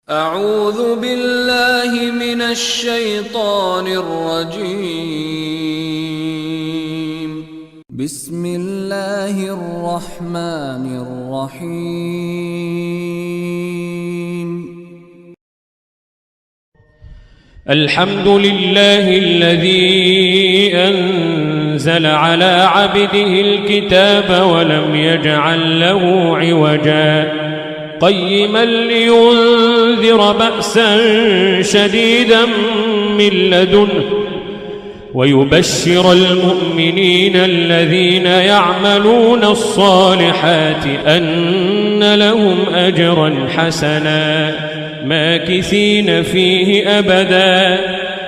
أعوذ بالله من الشيطان الرجيم. بسم الله الرحمن الرحيم. الحمد لله الذي أنزل على عبده الكتاب ولم يجعل له عوجا قيما لينذر بأسا شديدا من لدنه ويبشر المؤمنين الذين يعملون الصالحات أن لهم أجرا حسنا ماكثين فيه أبدا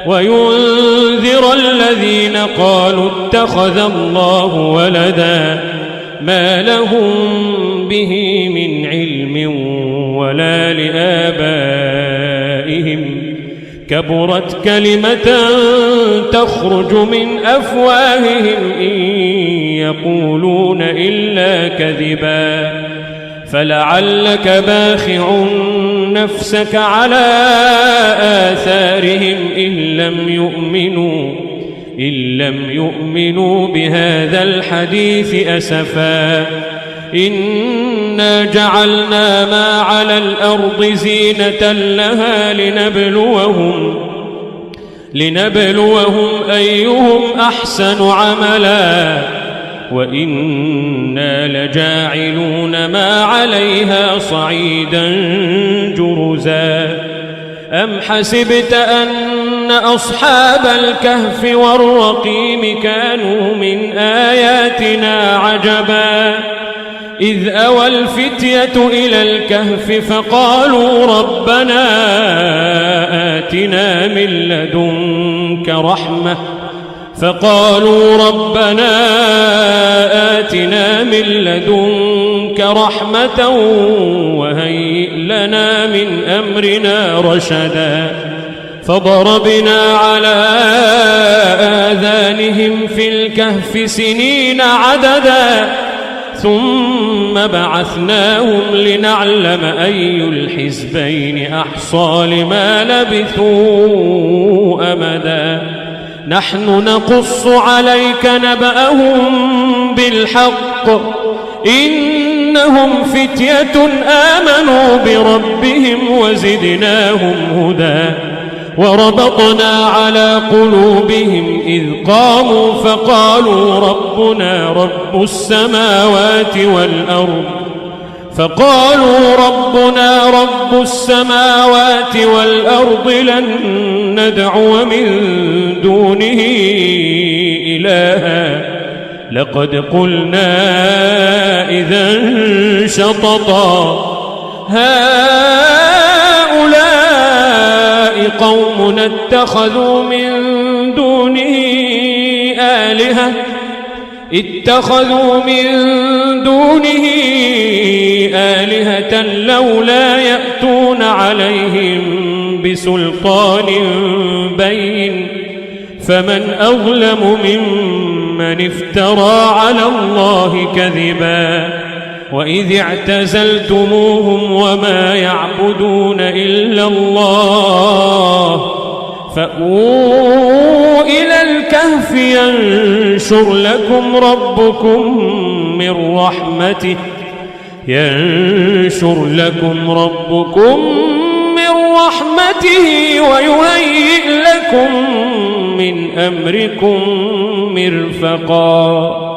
وينذر الذين قالوا اتخذ الله ولدا ما لهم به من علم ولا لآبائهم كبرت كلمة تخرج من أفواههم إن يقولون إلا كذبا فلعلك باخع نفسك على آثارهم إن لم يؤمنوا بهذا الحديث أسفا إنا جعلنا ما على الأرض زينة لها لنبلوهم أيهم أحسن عملا وإنا لجاعلون ما عليها صعيدا جرزا أم حسبت أن أصحاب الكهف والرقيم كانوا من آياتنا عجبا إذ أوى الفتية إلى الكهف فقالوا ربنا آتنا من لدنك رحمة وهيئ لنا من أمرنا رشدا فضربنا على آذانهم في الكهف سنين عددا ثم بعثناهم لنعلم أي الحزبين أحصى لما لبثوا أمدا نحن نقص عليك نبأهم بالحق إنهم فتية آمنوا بربهم وزدناهم هدى وربطنا على قلوبهم إذ قاموا فقالوا ربنا رب السماوات والأرض لن ندعو من دونه إلها لقد قلنا إذا شططا هؤلاء قوم اتخذوا من دونه آلهة لولا يأتون عليهم بسلطان بين فمن أظلم ممن افترى على الله كذبا وإذ اعتزلتموهم وما يعبدون إلا الله فأووا إلى الكهف ينشر لكم ربكم من رحمته ويهيئ لكم من أمركم مرفقا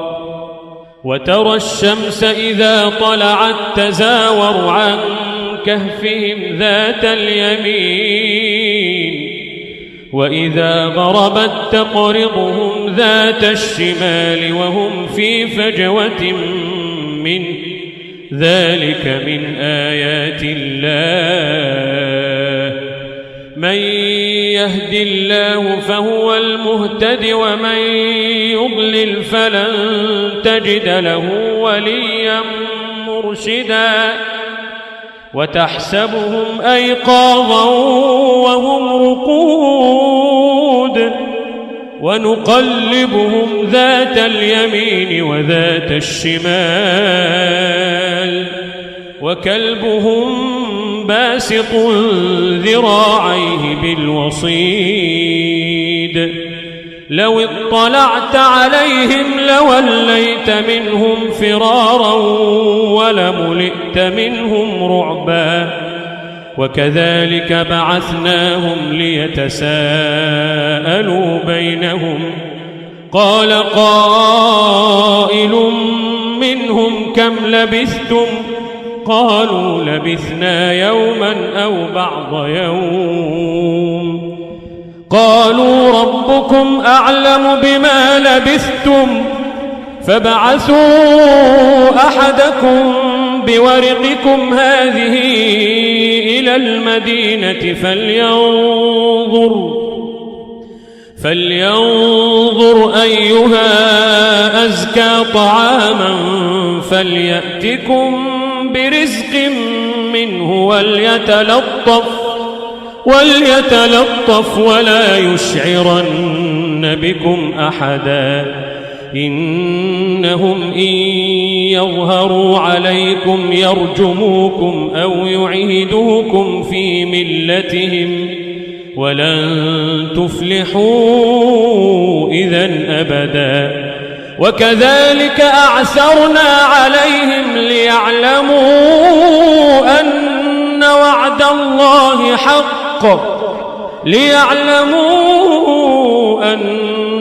وترى الشمس إذا طلعت تزاور عن كهفهم ذات اليمين وإذا غربت تقرضهم ذات الشمال وهم في فجوة منه ذلك من آيات الله من يهد الله فهو المهتد ومن يضلل فلن تجد له وليا مرشدا وتحسبهم أيقاظا وهم رقود ونقلبهم ذات اليمين وذات الشمال وكلبهم باسط ذراعيه بالوصيد لو اطلعت عليهم لوليت منهم فرارا ولملئت منهم رعبا وكذلك بعثناهم ليتساءلوا بينهم قال قائل منهم كم لبثتم قالوا لبثنا يوما أو بعض يوم قالوا ربكم أعلم بما لبثتم فابعثوا أحدكم بورقكم هذه إلى المدينة فلينظر أيها أزكى طعاما فليأتكم برزق منه وليتلطف ولا يشعرن بكم أحدا إنهم إن يظهروا عليكم يرجموكم أو يعيدوكم في ملتهم ولن تفلحوا إذن أبدا وكذلك أعثرنا عليهم ليعلموا أن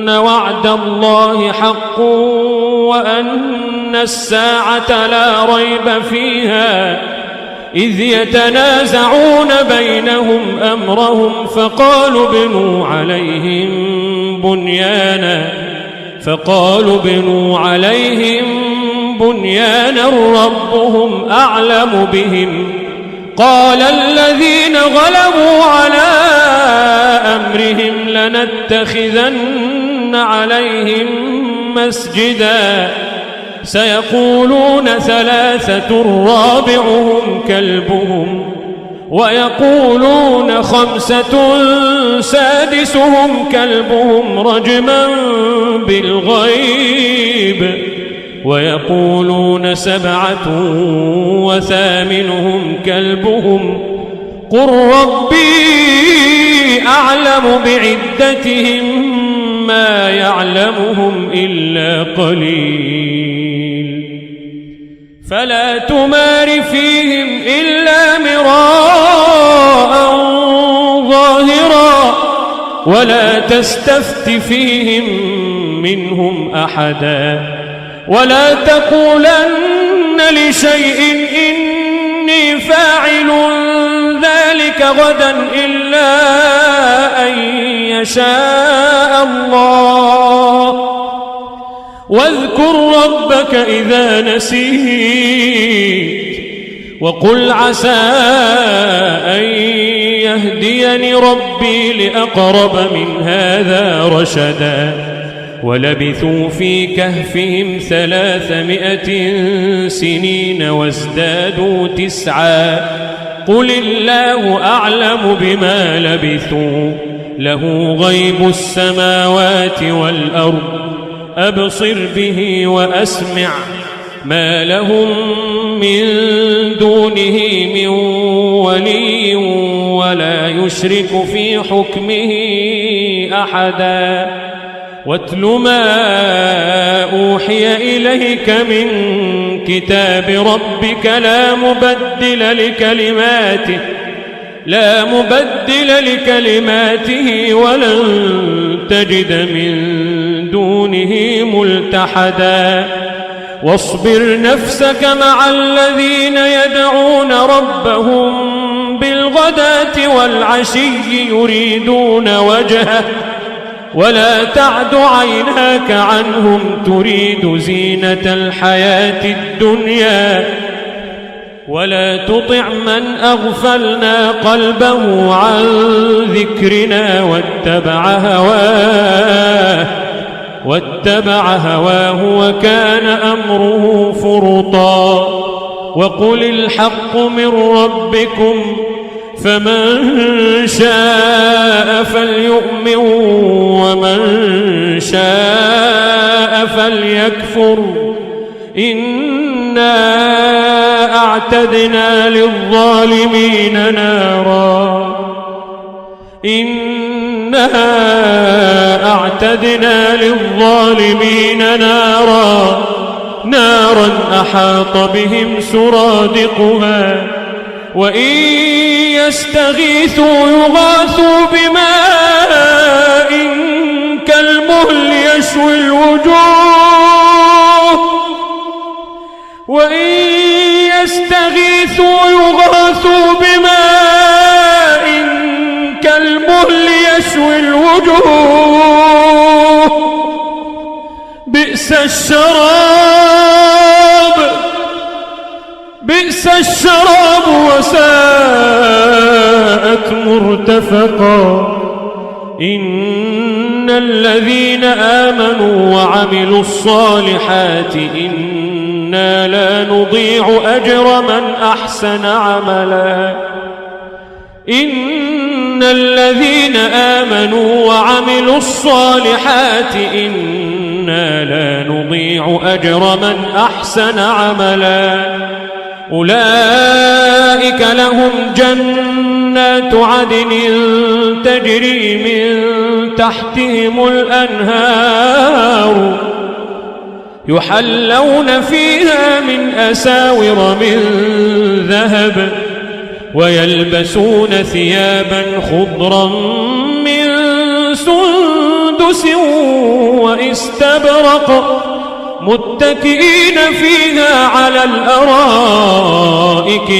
وعد الله حق وأن الساعة لا ريب فيها إذ يتنازعون بينهم أمرهم فقالوا بنوا عليهم بنيانا ربهم أعلم بهم قال الذين غلبوا على أمرهم لنتخذن عليهم مسجدا سيقولون ثلاثة رابعهم كلبهم ويقولون خمسة سادسهم كلبهم رجما بالغيب ويقولون سبعة وثامنهم كلبهم قل ربي أعلم بعدتهم ما يعلمهم إلا قليل فلا تمار فيهم إلا مراء ظاهرا ولا تستفت فيهم منهم أحدا ولا تقولن لشيء إني فاعل ذلك غدا إلا أن يشاء الله واذكر ربك إذا نسيت وقل عسى أن يهديني ربي لأقرب من هذا رشدا ولبثوا في كهفهم 300 سنين وازدادوا 9 قل الله أعلم بما لبثوا له غيب السماوات والأرض أبصر به وأسمع ما لهم من دونه من ولي ولا يشرك في حكمه أحدا واتل ما أوحي إليك من كتاب ربك لا مبدل لكلماته ولن تجد من دونه ملتحدا واصبر نفسك مع الذين يدعون ربهم بالغداة والعشي يريدون وجهه ولا تعد عيناك عنهم تريد زينة الحياة الدنيا ولا تطع من أغفلنا قلبه عن ذكرنا واتبع هواه وكان أمره فرطا وقل الحق من ربكم فمن شاء فليؤمن ومن شاء فليكفر إنا أعتدنا للظالمين نارا أعتدنا للظالمين نارا أحاط بهم سرادقها وإن يستغيثوا يغاثوا بماء كالمهل يشوي الوجوه وإن يستغيثوا يغاثوا بماء كالمهل يشوي الوجوه بئس الشراب وساءت مرتفقا إن الذين آمنوا وعملوا الصالحات إنا لا نضيع أجر من أحسن عملا إن الذين آمنوا وعملوا الصالحات إنا لا نضيع أجر من أحسن عملا أولئك لهم جنات عدن تجري من تحتهم الأنهار يحلون فيها من أساور من ذهب ويلبسون ثيابا خضرا من سندس واستبرق متكئين فيها على الأرائك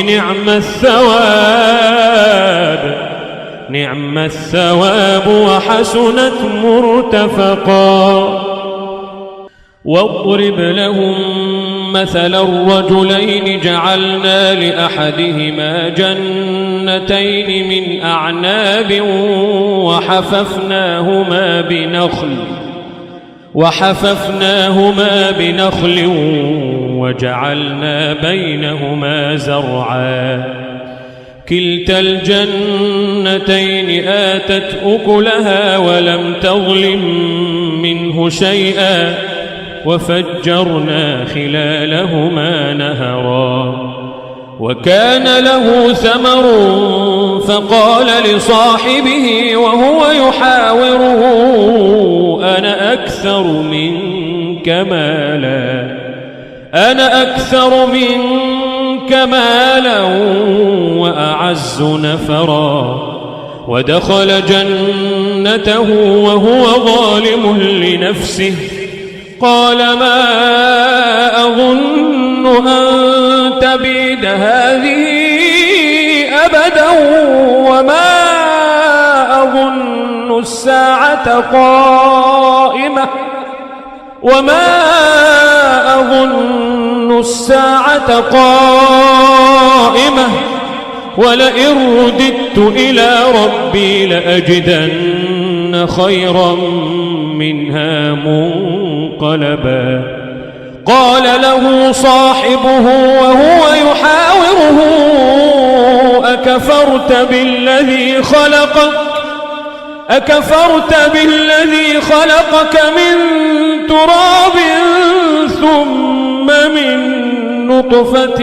نعم الثواب وحسنت مرتفقا واضرب لهم مثل الرجلين جعلنا لأحدهما جنتين من أعناب وحففناهما بنخل وجعلنا بينهما زرعا كلتا الجنتين آتت أكلها ولم تظلم منه شيئا وفجرنا خلالهما نهرا وكان له ثمر فقال لصاحبه وهو يحاوره أنا أكثر منك مالا وأعز نفرا ودخل جنته وهو ظالم لنفسه قال ما أظن أن تبيد هذه أبدا وما أظن الساعة قائمة ولئن رددت إلى ربي لأجدن خيرا منها منقلبا قال له صاحبه وهو يحاوره أكفرت بالذي خلقك من تراب ثم من نطفة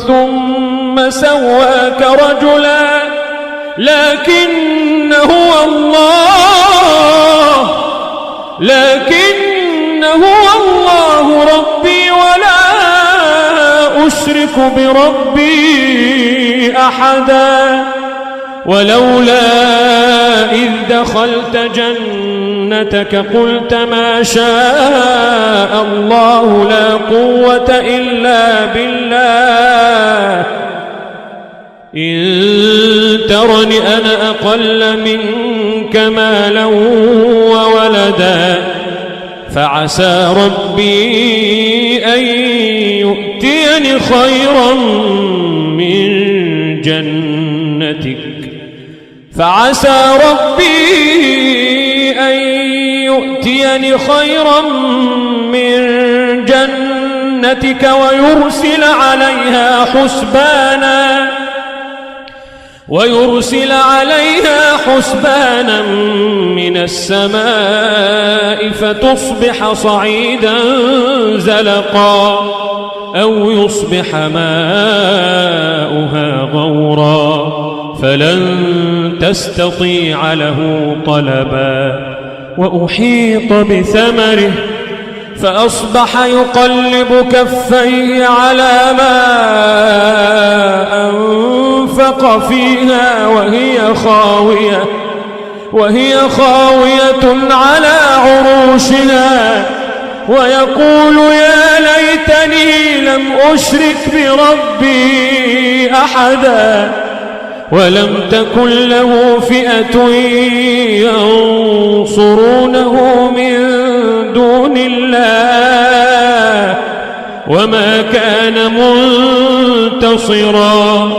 ثم سواك رجلا لكن هو الله ربي ولا أشرك بربي أحدا ولولا إذ دخلت جنتك قلت ما شاء الله لا قوة إلا بالله إن ترني أنا أقل منك مالا وولدا فعسى ربي أن يؤتيني خيرا من جنتك ويرسل عليها حسبانا من السماء فتصبح صعيدا زلقا أو يصبح ماؤها غورا فلن تستطيع له طلبا وأحيط بثمره فأصبح يقلب كفيه على ما أنفق فيها وهي خاوية على عروشها ويقول يا ليتني لم أشرك بربي أحدا ولم تكن له فئة ينصرونه من دون الله وما كان منتصرا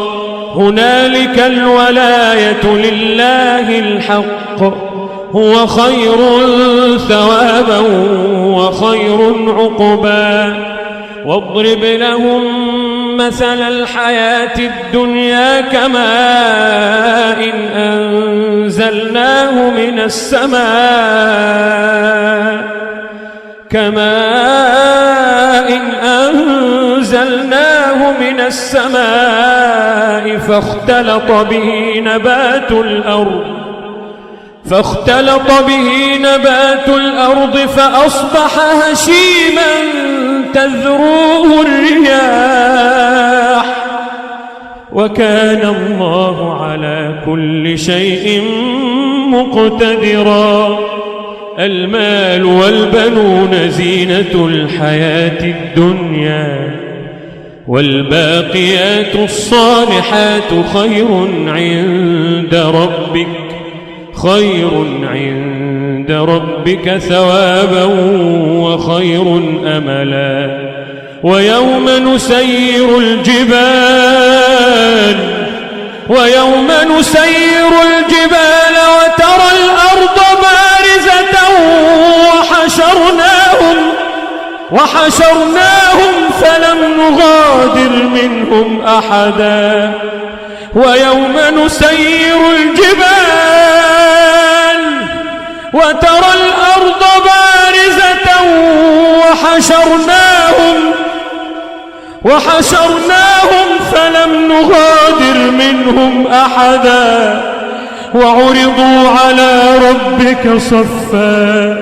هنالك الولاية لله الحق هو خير ثوابا وخير عقبا واضرب لهم مثل الحياة الدنيا كماء أنزلناه من السماء فاختلط به نبات الأرض فأصبح هشيما تذروه الرياح وكان الله على كل شيء مقتدرا المال والبنون زينة الحياة الدنيا والباقيات الصالحات خير عند ربك ثوابا وخير أملا ويوم نسير الجبال وترى الأرض بارزة وحشرناهم فلم نغادر منهم أحدا ويوم نسير الجبال وترى الأرض بارزة وحشرناهم فلم نغادر منهم أحدا وعرضوا على ربك صفا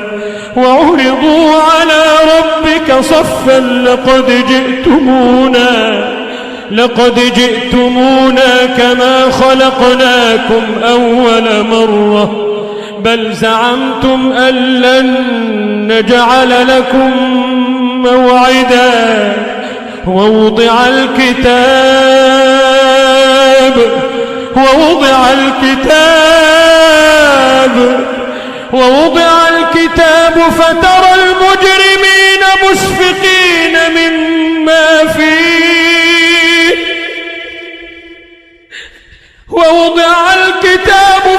لقد جئتمونا كما خلقناكم أول مرة بل زعمتم أن لن نجعل لكم موعدا ووضع الكتاب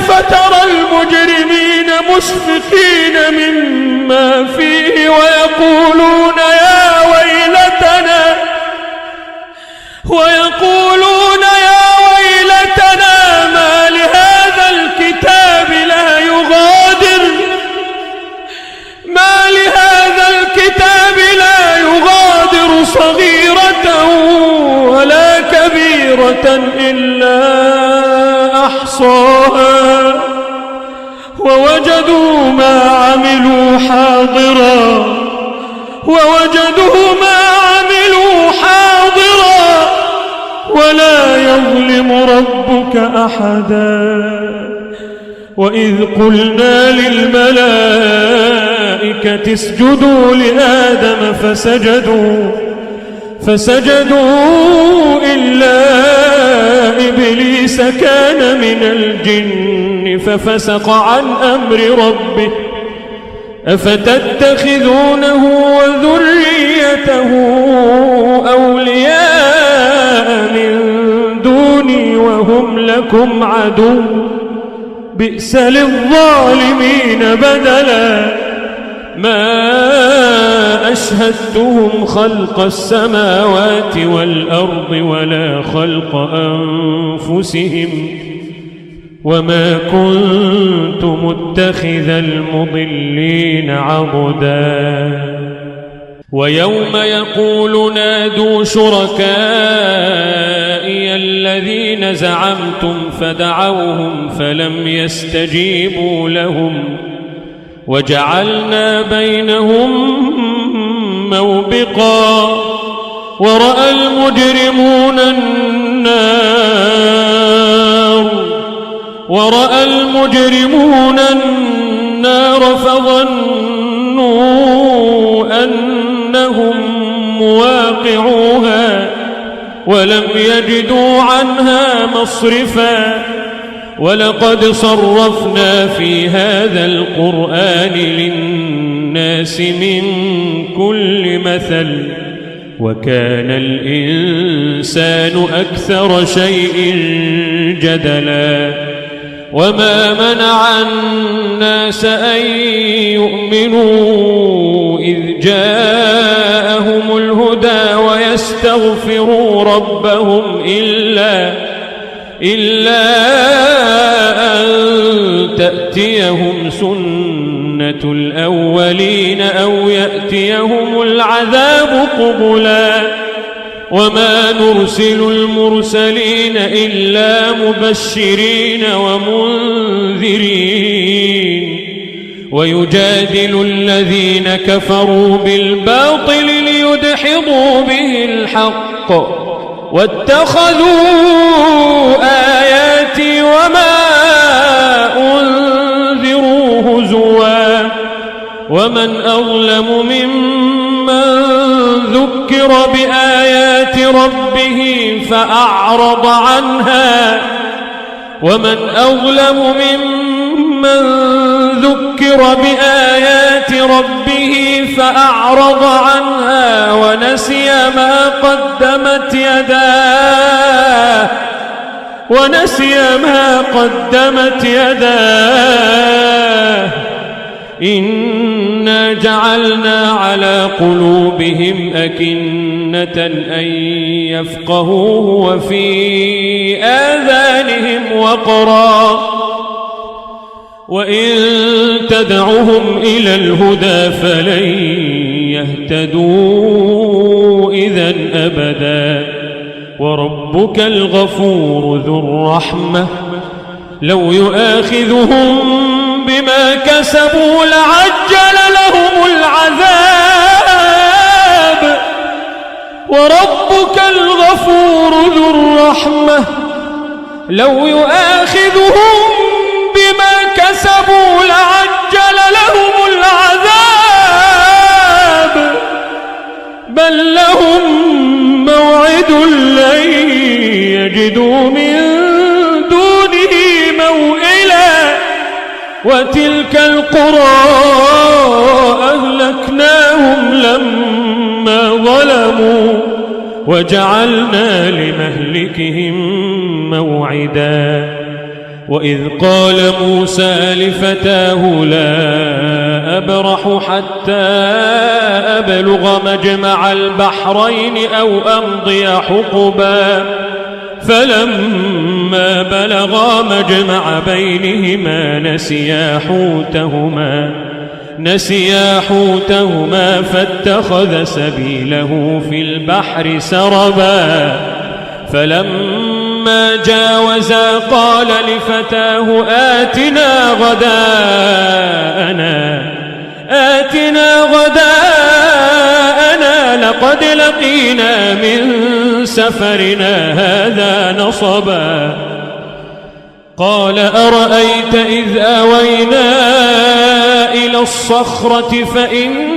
فترى المجرمين مشفقين مما فيه ويقولون يا ويلتنا ما لهذا الكتاب لا يغادر صغيرة ولا كبيرة إلا أحصاها ووجدوا ما عملوا حاضرا ولا يظلم ربك أحدا وإذ قلنا للملائكة اسجدوا لآدم فسجدوا إلا إبليس كان من الجن ففسق عن أمر ربه أفتتخذونه وذريته أولياء من دوني وهم لكم عدو بئس للظالمين بدلا ما أشهدتهم خلق السماوات والأرض ولا خلق أنفسهم وما كنت متخذ المضلين عضدا ويوم يقول نادوا شركائي الذين زعمتم فدعوهم فلم يستجيبوا لهم وجعلنا بينهم موبقا ورأى المجرمون النار فظنوا أنهم مواقعوها ولم يجدوا عنها مصرفا ولقد صرفنا في هذا القرآن للناس من كل مثل وكان الإنسان أكثر شيء جدلا وما منع الناس أن يؤمنوا إذ جاءهم الهدى ويستغفروا ربهم إلا أن تأتيهم سنة الأولين أو يأتيهم العذاب قبلا وما نرسل المرسلين إلا مبشرين ومنذرين ويجادل الذين كفروا بالباطل ليدحضوا به الحق واتخذوا آياتي وما أنذروا هزوا ومن أظلم ممن ذكر بآيات ربه فأعرض عنها ونسي ما قدمت يداه إنا جعلنا على قلوبهم أكنة أن يفقهوه وفي آذانهم وقرا وإن تدعهم إلى الهدى فلن يهتدوا إذا أبدا وربك الغفور ذو الرحمة لو يؤاخذهم بما كسبوا لعجل لهم العذاب وربك الغفور ذو الرحمة لو يؤاخذهم بما كسبوا لعجل لهم العذاب بل لهم موعد لن يجدوا من دونه موئلا وتلك القرى أهلكناهم لما ظلموا وجعلنا لمهلكهم موعدا وإذ قال موسى لفتاه لا أبرح حتى أبلغ مجمع البحرين أو أمضي حقبا فلما بلغا مجمع بينهما نسيا حوتهما فاتخذ سبيله في البحر سربا فلما جاوزا قال لفتاه آتنا غداءنا لقد لقينا من سفرنا هذا نصبا قال أرأيت إذ آوينا إلى الصخرة فإني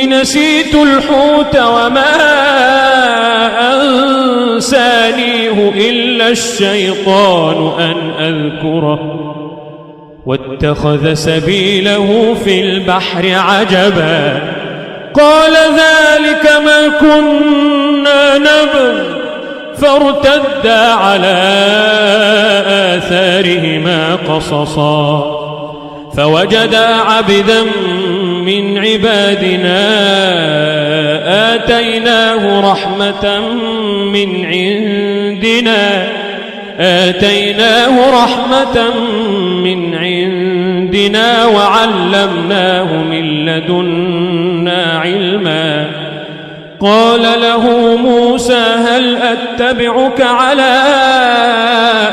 نسيت الحوت وما أنسانيه إلا الشيطان أن أذكره واتخذ سبيله في البحر عجبا قال ذلك ما كنا نبغ فارتدا على آثارهما قصصا فوجدا عبدا من عبادنا آتيناه رحمة من عندنا آتيناه رحمة من عندنا وعلمناه من لدنا علما قال له موسى هل أتبعك على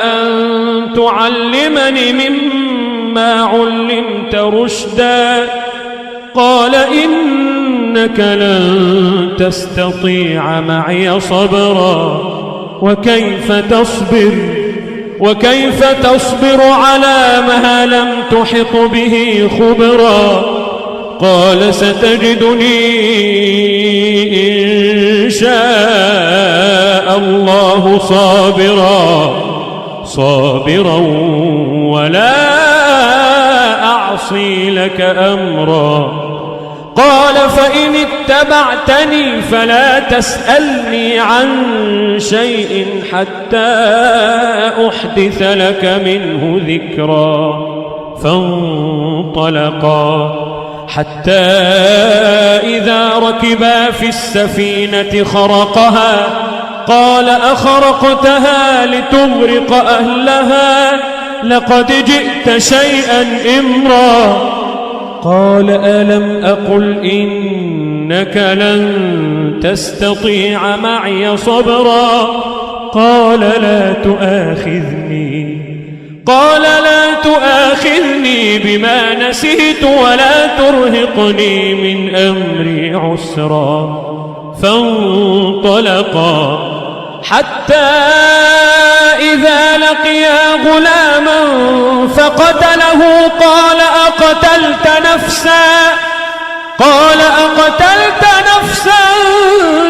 أن تعلمني مما علمت رشدا قال إنك لن تستطيع معي صبرا وكيف تصبر على ما لم تحط به خبرا قال ستجدني إن شاء الله صابرا ولا أعصي لك أمرا قال فإن اتبعتني فلا تسألني عن شيء حتى أحدث لك منه ذكرا فانطلقا حتى إذا ركبا في السفينة خرقها قال أخرقتها لتغرق أهلها لقد جئت شيئا إمرا قال ألم أقل إنك لن تستطيع معي صبرا قال لا تؤاخذني بما نسيت ولا ترهقني من أمري عسرا فانطلقا حتى إذا لقيا غلاما فقتله قال أقتلت نفسا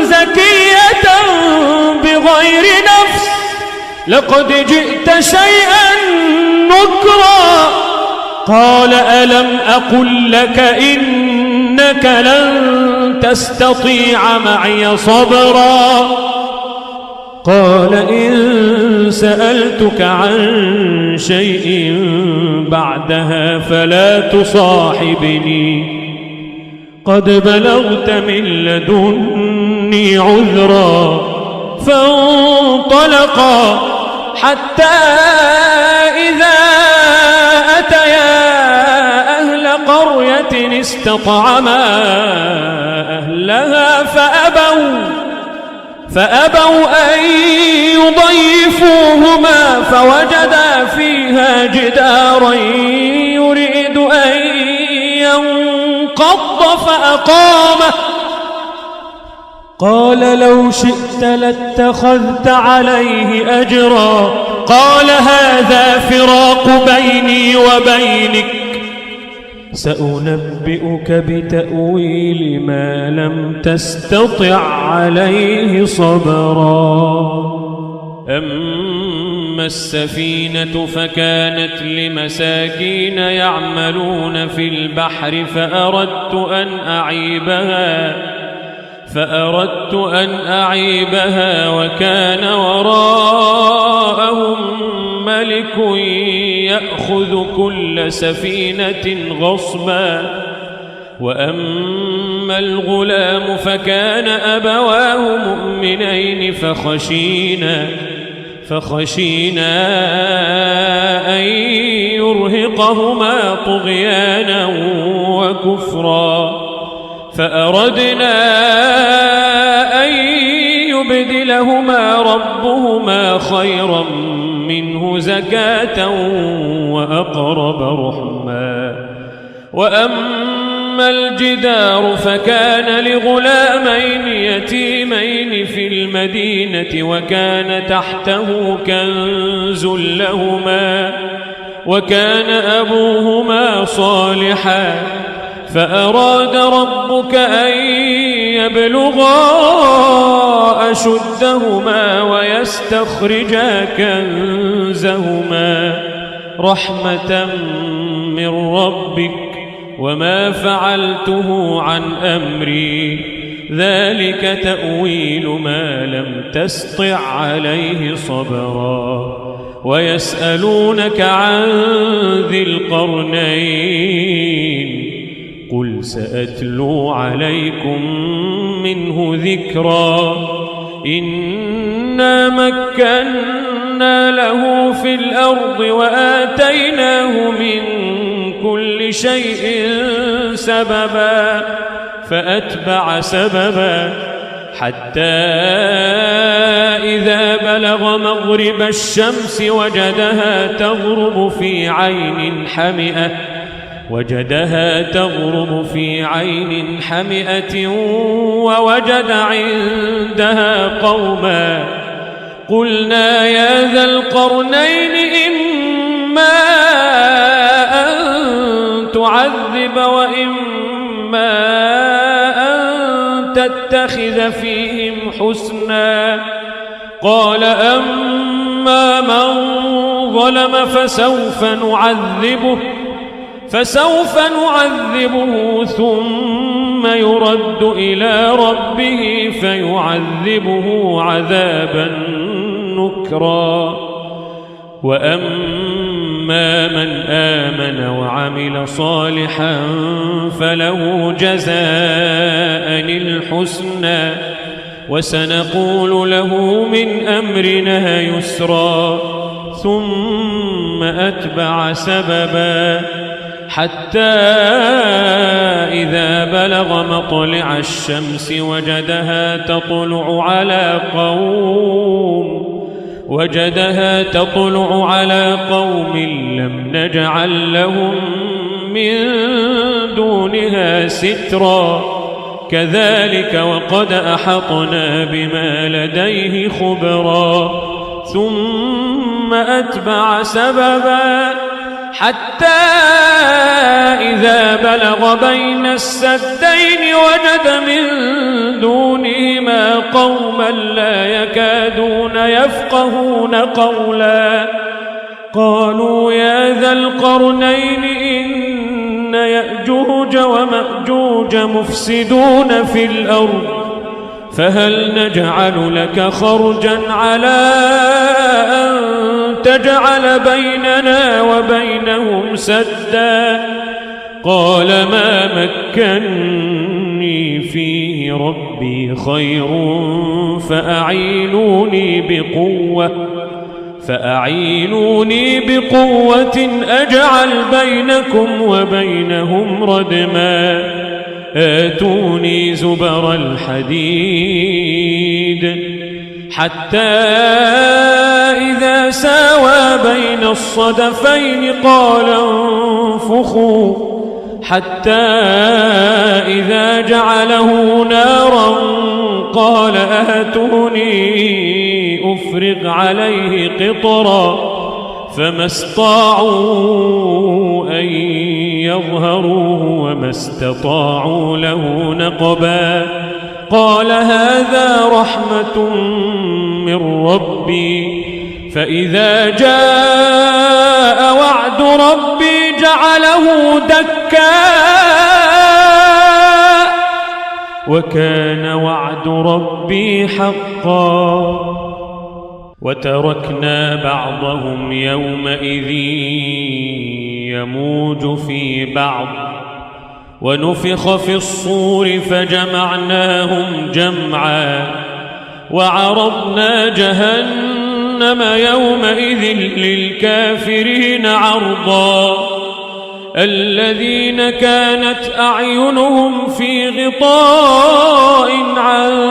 زكية بغير نفس لقد جئت شيئا نكرا قال ألم أقل لك إنك لن تستطيع معي صبرا قال إن سألتك عن شيء بعدها فلا تصاحبني قد بلغت من لدني عذرا فانطلقا حتى إذا أتيا أهل قرية استطعما أهلها فأبوا أن يضيفوهما فوجدا فيها جدارا يريد أن ينقض فأقامه قال لو شئت لاتخذت عليه أجرا قال هذا فراق بيني وبينك سأنبئك بتأويل ما لم تستطع عليه صبرا أما السفينة فكانت لمساكين يعملون في البحر فأردت أن أعيبها وكان وراءهم ملك يأخذ كل سفينة غصبا وأما الغلام فكان أبواه مؤمنين فخشينا أن يرهقهما طغيانا وكفرا فأردنا أن يبدلهما ربهما خيرا منه زكاة وأقرب رحما وأما الجدار فكان لغلامين يتيمين في المدينة وكان تحته كنز لهما وكان أبوهما صالحا فأراد ربك أن يبلغا أشدهما ويستخرجا كنزهما رحمة من ربك وما فعلته عن أمري ذلك تأويل ما لم تسطع عليه صبرا ويسألونك عن ذي القرنين قل سأتلو عليكم منه ذكرا إنا مكنا ومكنا له في الأرض وآتيناه من كل شيء سببا فأتبع سببا حتى إذا بلغ مغرب الشمس وجدها تغرب في عين حمئة ووجد عندها قوما قلنا يا ذا القرنين إما أن تعذب وإما أن تتخذ فيهم حسنا قال أما من ظلم فسوف نعذبه ثم يرد إلى ربه فيعذبه عذابا نكرا وأما من آمن وعمل صالحا فله جزاء الحسنى وسنقول له من أمرنا يسرا ثم أتبع سببا حتى إذا بلغ مطلع الشمس وجدها تطلع على قوم لم نجعل لهم من دونها سترا كذلك وقد أحطنا بما لديه خبرا ثم أتبع سببا حتى إذا بلغ بين السدين وجد من دونهما قوما لا يكادون يفقهون قولا قالوا يا ذا القرنين إن يأجوج ومأجوج مفسدون في الأرض فهل نجعل لك خرجا على أن تجعل بيننا وبينهم سدا قال ما مكني فيه ربي خير فأعينوني بقوة أجعل بينكم وبينهم ردما آتوني زبر الحديد حتى إذا ساوى بين الصدفين قال انفخوا حتى إذا جعله نارا قال آتوني أفرغ عليه قطرا فما استطاعوا أن يظهروه وما استطاعوا له نقبا قال هذا رحمة من ربي فإذا جاء وعد ربي جعله دكا وكان وعد ربي حقا وتركنا بعضهم يومئذ يموج في بعض ونفخ في الصور فجمعناهم جمعا وعرضنا جهنم يومئذ للكافرين عرضا الذين كانت أعينهم في غطاء عن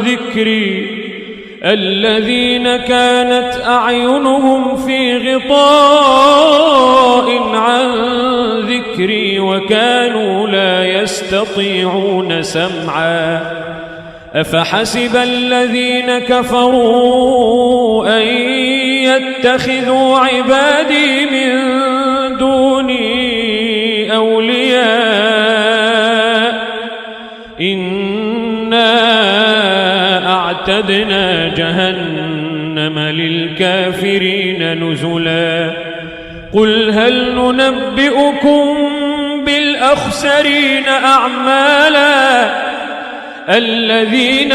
ذكري وكانوا لا يستطيعون سمعا أفحسب الذين كفروا أن يتخذوا عبادي من دوني أولياء إنا أعتدنا جهنم للكافرين نزلا قل هل ننبئكم بالأخسرين أعمالا الذين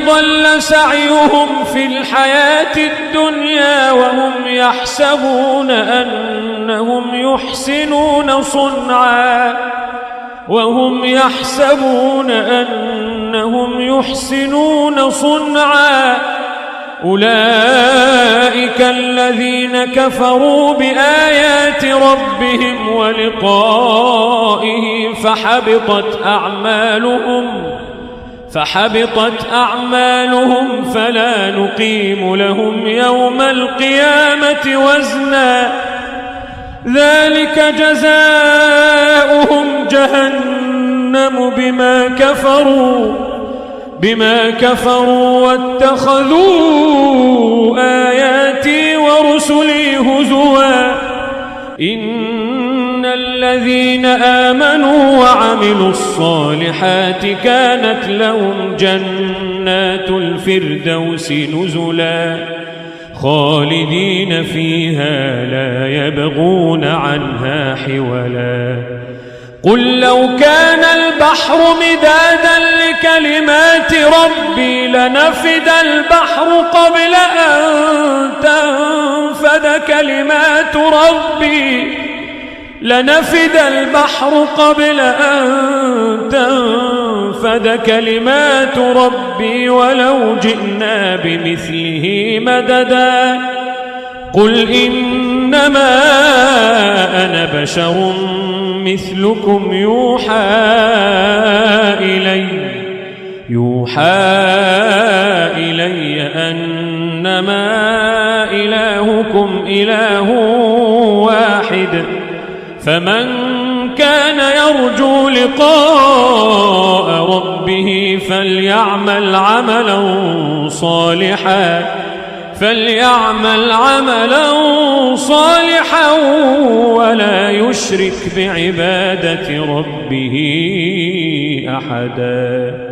ضل سعيهم في الحياة الدنيا وهم يحسبون أنهم يحسنون صنعا وهم يحسبون أنهم يحسنون صنعا أولئك الذين كفروا بآيات ربهم ولقائه فحبطت أعمالهم فلا نقيم لهم يوم القيامة وزنا ذلك جزاؤهم جهنم بما كفروا واتخذوا آياتي ورسلي هزوا إن الذين آمنوا وعملوا الصالحات كانت لهم جنات الفردوس نزلا خالدين فيها لا يبغون عنها حولا قل لو كان البحر مدادا لكلمات ربي لنفد البحر قبل أن تنفد كلمات ربي ولو جئنا بمثله مددا قل إنما أنا بشر مثلكم يوحى إلي أنما إلهكم إله واحد فمن كان يرجو لقاء ربه فليعمل عملا صالحا ولا يشرك بعبادة ربه أحدا.